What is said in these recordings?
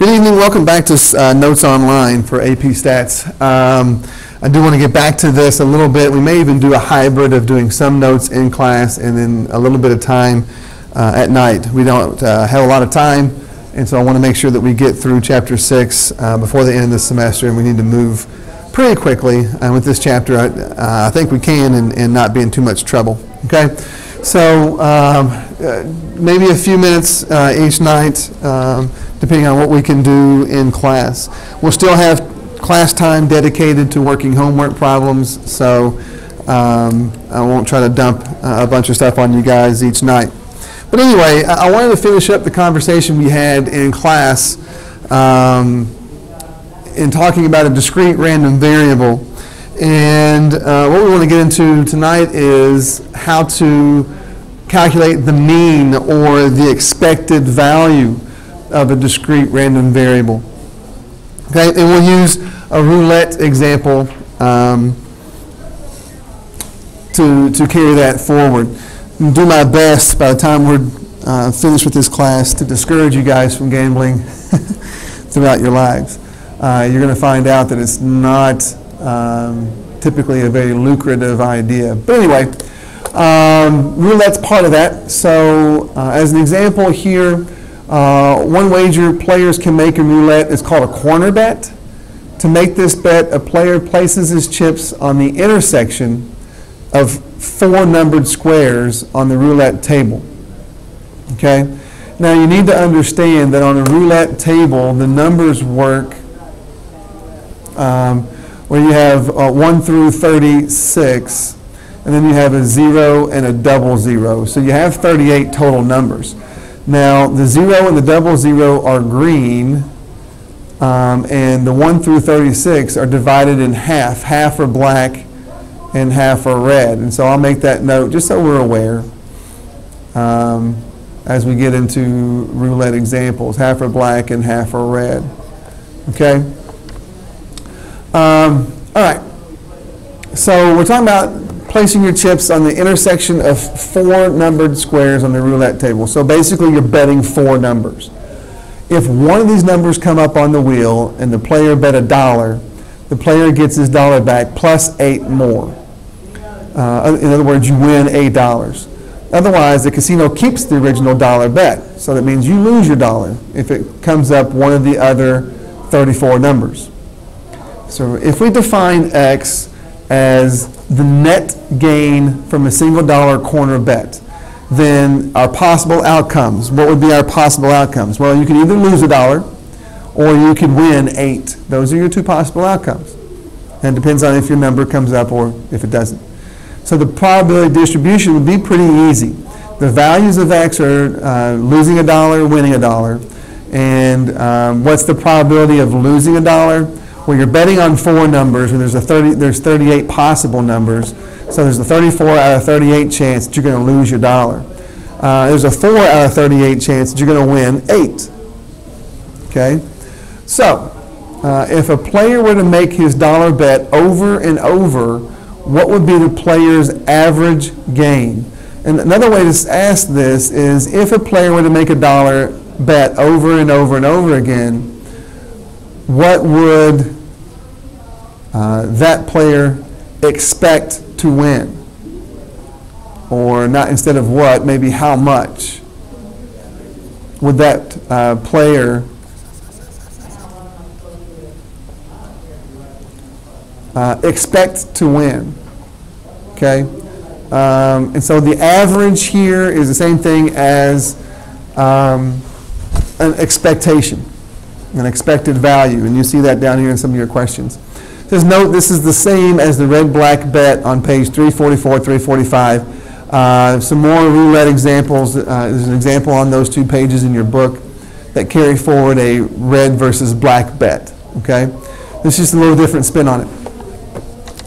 Good evening. Welcome back to Notes Online for AP Stats. I do want to get back to this a little bit. We may even do a hybrid of doing some notes in class and then a little bit of time at night. We don't have a lot of time, and so I want to make sure that we get through Chapter 6 before the end of the semester, and we need to move pretty quickly with this chapter. I think we can and not be in too much trouble. Okay? So maybe a few minutes each night, depending on what we can do in class. We'll still have class time dedicated to working homework problems, so I won't try to dump a bunch of stuff on you guys each night. But anyway, I wanted to finish up the conversation we had in class in talking about a discrete random variable. And what we want to get into tonight is how to calculate the mean or the expected value of a discrete random variable. Okay, and we'll use a roulette example to carry that forward. I'll do my best by the time we're finished with this class to discourage you guys from gambling throughout your lives. You're going to find out that it's not typically a very lucrative idea. But anyway, roulette's part of that. So as an example here, one wager players can make in roulette is called a corner bet. To make this bet, a player places his chips on the intersection of 4 numbered squares on the roulette table. Okay? Now you need to understand that on a roulette table, the numbers work where you have 1 through 36, and then you have a 0 and a double 0. So you have 38 total numbers. Now the 0 and the double 0 are green, and the 1 through 36 are divided in half. Half are black and half are red. And so I'll make that note just so we're aware as we get into roulette examples. Half are black and half are red. Okay? All right. So we're talking about placing your chips on the intersection of 4 numbered squares on the roulette table. So basically you're betting 4 numbers. If one of these numbers come up on the wheel and the player bet $1, the player gets his dollar back plus 8 more. In other words, you win $8. Otherwise, the casino keeps the original dollar bet. So that means you lose your dollar if it comes up one of the other 34 numbers. So if we define X as the net gain from a single dollar corner bet, then our possible outcomes, what would be our possible outcomes? Well, you can either lose $1 or you could win 8. Those are your 2 possible outcomes. And it depends on if your number comes up or if it doesn't. So the probability distribution would be pretty easy. The values of X are losing $1, winning $1. And what's the probability of losing $1? Well, you're betting on 4 numbers, and there's 38 possible numbers. So there's a 34 out of 38 chance that you're going to lose your dollar. There's a 4 out of 38 chance that you're going to win 8. Okay? So if a player were to make his dollar bet over and over, what would be the player's average gain? And another way to ask this is if a player were to make a dollar bet over and over and over again, what would that player expect to win? Or not, instead of what, maybe how much would that player expect to win? Okay? And so the average here is the same thing as an expectation, an expected value, and you see that down here in some of your questions. Just note this is the same as the red-black bet on page 344, 345. Some more roulette examples. There's an example on those 2 pages in your book that carry forward a red versus black bet. Okay? This is just a little different spin on it.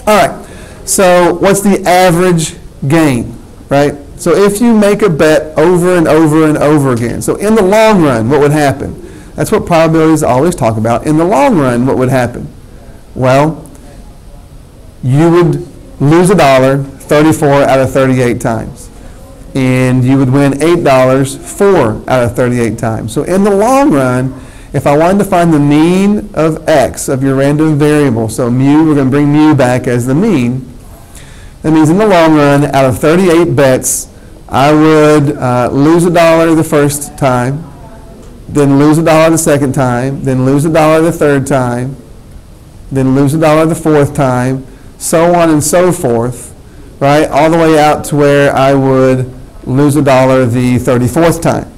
All right. So what's the average gain, right? So if you make a bet over and over and over again, so in the long run, what would happen? That's what probabilities always talk about. In the long run, what would happen? Well, you would lose $1 34 out of 38 times. And you would win $8 4 out of 38 times. So in the long run, If I wanted to find the mean of x, of your random variable, so mu, we're going to bring mu back as the mean, that means in the long run, out of 38 bets, I would lose $1 the first time, then lose $1 the second time, then lose $1 the third time, then lose $1 the fourth time, so on and so forth, right? All the way out to where I would lose $1 the 34th time.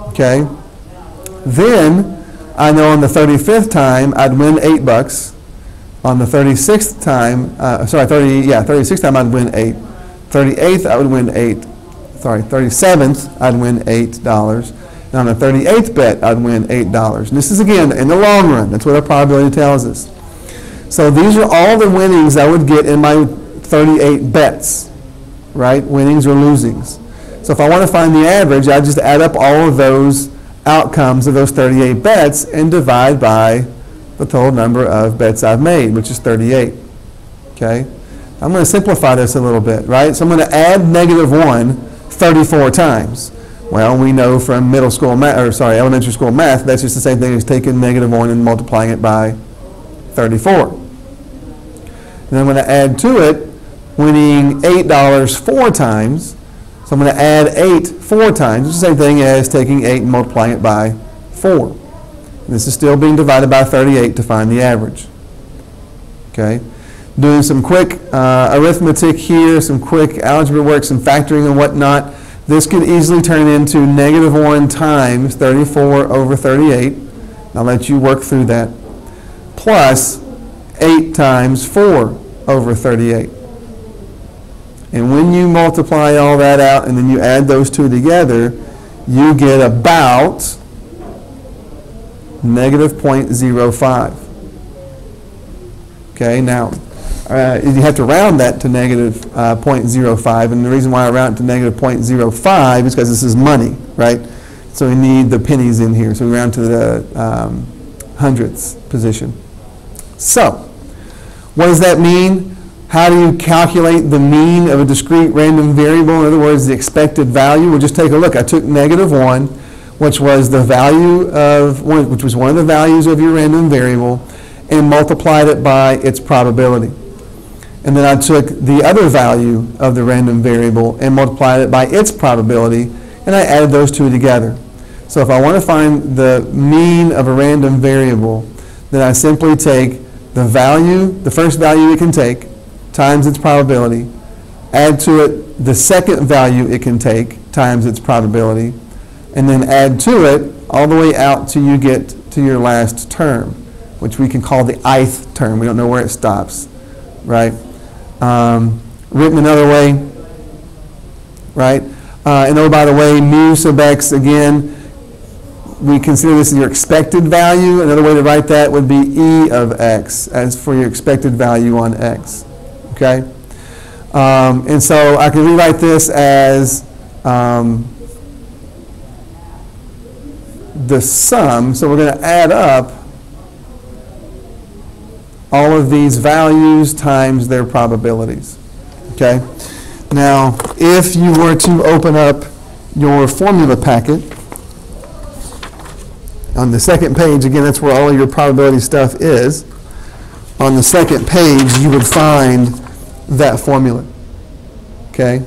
Okay? Then I know on the 35th time I'd win $8. On the 36th time, 36th time I'd win 8. 38th I would win 8. 37th I'd win $8. And on the 38th bet I'd win $8. And this is again in the long run. That's what our probability tells us. So these are all the winnings I would get in my 38 bets, right? Winnings or losings. So if I want to find the average, I just add up all of those outcomes of those 38 bets and divide by the total number of bets I've made, which is 38. Okay? I'm going to simplify this a little bit, right? So I'm going to add -1 34 times. Well, we know from elementary school math, that's just the same thing as taking -1 and multiplying it by 34. And I'm going to add to it winning $8 4 times. So I'm going to add 8 4 times. It's the same thing as taking 8 and multiplying it by 4. And this is still being divided by 38 to find the average. Okay? Doing some quick arithmetic here, some quick algebra work, some factoring and whatnot. This could easily turn into -1 times 34 over 38. I'll let you work through that. Plus 8 times 4 over 38. And when you multiply all that out and then you add those two together, you get about -0.05. Okay, now you have to round that to -0.05, and the reason why I round it to -0.05 is because this is money, right? So we need the pennies in here, so we round to the hundredths position. So, what does that mean? How do you calculate the mean of a discrete random variable? In other words, the expected value. We'll just take a look. I took -1, which was the value of which was one of the values of your random variable, and multiplied it by its probability. And then I took the other value of the random variable and multiplied it by its probability, and I added those two together. So if I want to find the mean of a random variable, then I simply take the value, the first value it can take, times its probability, add to it the second value it can take times its probability, and then add to it all the way out till you get to your last term, which we can call the ith term. We don't know where it stops, right? Written another way, right? And oh, by the way, mu sub x, again, we consider this your expected value. Another way to write that would be e of x, as for your expected value on x. Okay? And so I can rewrite this as the sum. So we're going to add up all of these values times their probabilities. Okay? Now, if you were to open up your formula packet, on the second page, again, that's where all of your probability stuff is. On the second page, you would find that formula. Okay?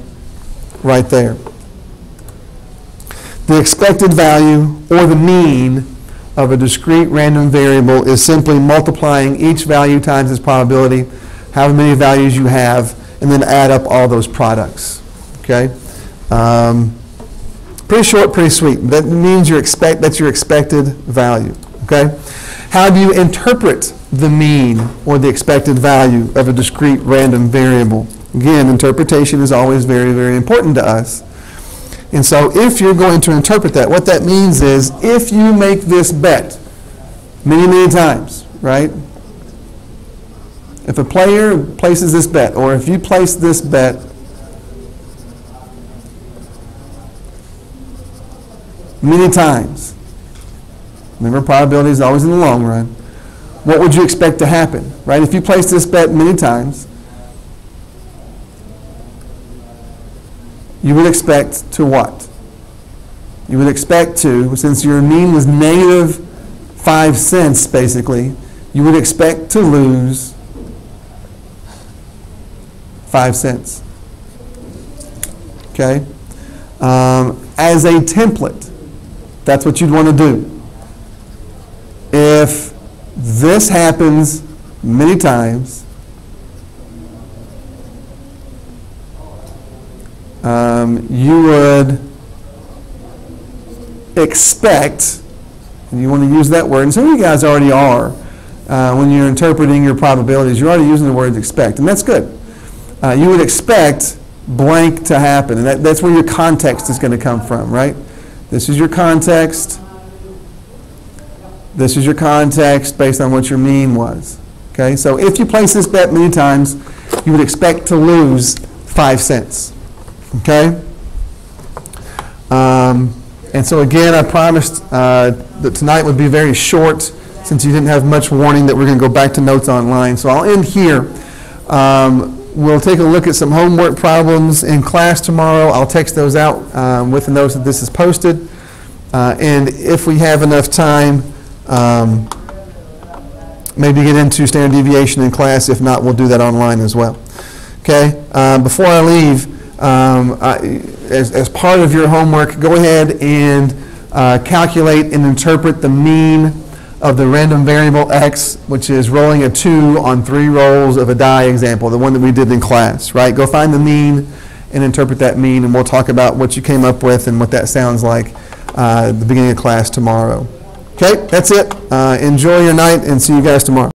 Right there. The expected value, or the mean, of a discrete random variable is simply multiplying each value times its probability, however many values you have, and then add up all those products. Okay? Pretty short, pretty sweet. That means that's your expected value. Okay? How do you interpret the mean or the expected value of a discrete random variable? Again, interpretation is always very, very important to us. And so if you're going to interpret that, what that means is if you make this bet many, many times, right? If a player places this bet, or if you place this bet many times, remember, probability is always in the long run, what would you expect to happen, right? If you place this bet many times, you would expect to what? You would expect to, since your mean was 5 cents, basically, you would expect to lose 5 cents. Okay? As a template, that's what you'd want to do. If this happens many times, you would expect, and you want to use that word, and some of you guys already are, when you're interpreting your probabilities, you're already using the word expect, and that's good. You would expect blank to happen, and that's where your context is going to come from, right? This is your context. This is your context based on what your mean was. Okay, so if you place this bet many times, you would expect to lose 5 cents. Okay? And so again, I promised that tonight would be very short since you didn't have much warning that we're going to go back to notes online. So I'll end here. We'll take a look at some homework problems in class tomorrow. I'll text those out with the notes that this is posted. And if we have enough time, maybe get into standard deviation in class. If not, we'll do that online as well. Okay? Before I leave, as part of your homework, go ahead and calculate and interpret the mean of the random variable x, which is rolling a 2 on 3 rolls of a die example, the one that we did in class, right? Go find the mean and interpret that mean, and we'll talk about what you came up with and what that sounds like at the beginning of class tomorrow. Okay, that's it. Enjoy your night, and see you guys tomorrow.